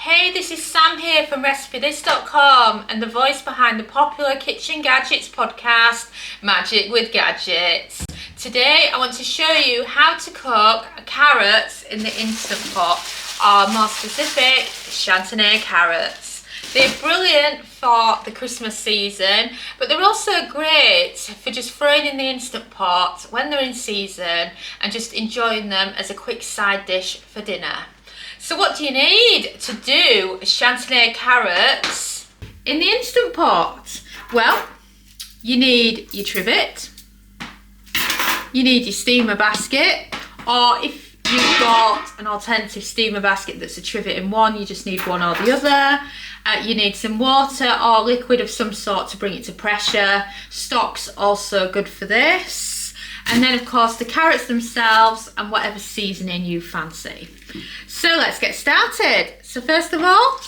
Hey, this is Sam here from RecipeThis.com and the voice behind the popular Kitchen Gadgets podcast, Magic with Gadgets. Today I want to show you how to cook carrots in the Instant Pot, or more specific, Chantenay carrots. They're brilliant for the Christmas season, but they're also great for just throwing in the Instant Pot when they're in season and just enjoying them as a quick side dish for dinner. So what do you need to do Chantenay carrots in the Instant Pot? Well, you need your trivet, you need your steamer basket, or if you've got an alternative steamer basket that's a trivet in one, you just need one or the other. You need some water or liquid of some sort to bring it to pressure. Stock's also good for this. And then of course the carrots themselves and whatever seasoning you fancy. So let's get started. So first of all,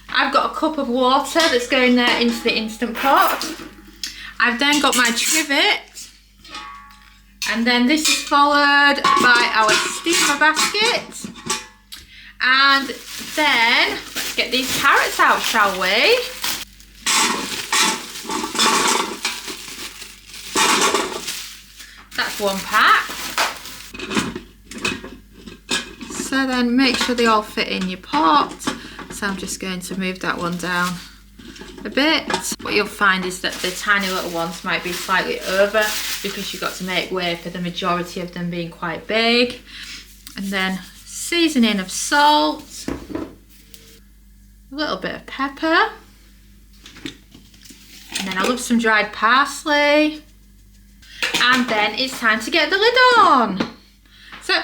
I've got a cup of water that's going there into the Instant Pot. I've then got my trivet, and then this is followed by our steamer basket. And then let's get these carrots out, shall we? That's one pack. So then make sure they all fit in your pot. So I'm just going to move that one down a bit. What you'll find is that the tiny little ones might be slightly over because you've got to make way for the majority of them being quite big. And then seasoning of salt, a little bit of pepper, and then I love some dried parsley. And then it's time to get the lid on. So,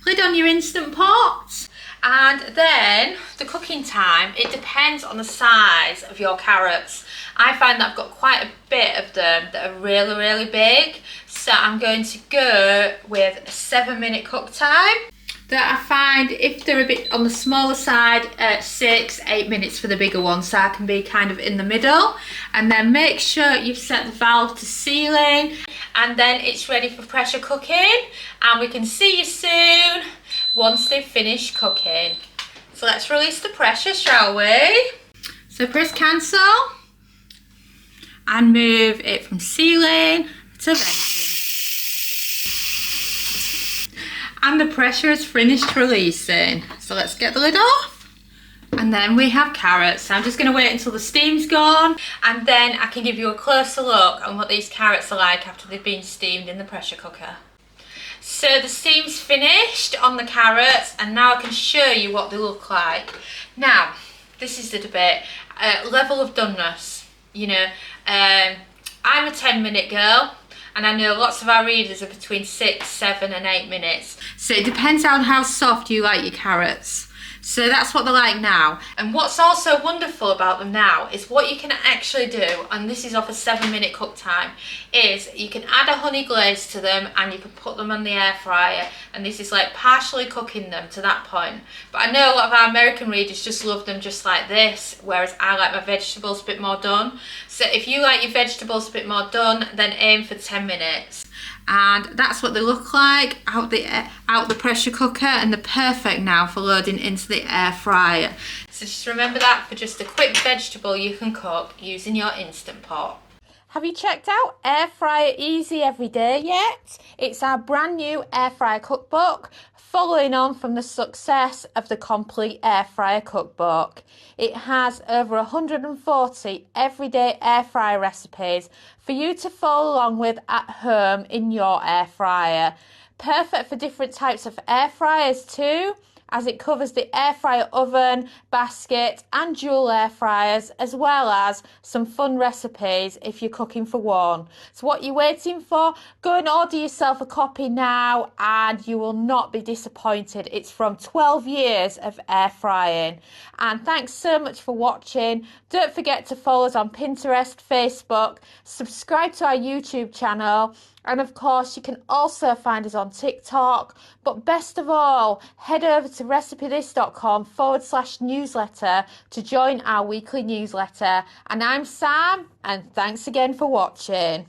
lid on your Instant Pot. And then the cooking time, it depends on the size of your carrots. I find that I've got quite a bit of them that are really, really big. So I'm going to go with a 7-minute cook time. That I find if they're a bit on the smaller side, 6-8 minutes for the bigger ones, so I can be kind of in the middle. And then make sure you've set the valve to sealing, and then it's ready for pressure cooking, and we can see you soon once they've finished cooking. So let's release the pressure, shall we? So press cancel and move it from sealing to venting. And the pressure is finished releasing. So let's get the lid off. And then we have carrots. So I'm just going to wait until the steam's gone, and then I can give you a closer look on what these carrots are like after they've been steamed in the pressure cooker. So the steam's finished on the carrots, and now I can show you what they look like. Now, this is the debate. Level of doneness. You know, I'm a 10-minute girl. And I know lots of our readers are between 6, 7 and 8 minutes. So it depends on how soft you like your carrots. So that's what they're like now. And what's also wonderful about them now is what you can actually do, and this is off a 7-minute cook time, is you can add a honey glaze to them and you can put them on the air fryer, and this is like partially cooking them to that point. But I know a lot of our American readers just love them just like this, whereas I like my vegetables a bit more done. So if you like your vegetables a bit more done, then aim for 10 minutes. And that's what they look like out the pressure cooker, and they're perfect now for loading into the air fryer. So just remember that for just a quick vegetable you can cook using your Instant Pot. Have you checked out Air Fryer Easy Everyday yet? It's our brand new air fryer cookbook, following on from the success of the Complete Air Fryer Cookbook. It has over 140 everyday air fryer recipes for you to follow along with at home in your air fryer. Perfect for different types of air fryers too, as it covers the air fryer oven, basket and dual air fryers, as well as some fun recipes if you're cooking for one. So what are you waiting for? Go and order yourself a copy now and you will not be disappointed. It's from 12 years of air frying. And thanks so much for watching. Don't forget to follow us on Pinterest, Facebook, subscribe to our YouTube channel, and of course, you can also find us on TikTok. But best of all, head over to RecipeThis.com/newsletter to join our weekly newsletter. And I'm Sam, and thanks again for watching.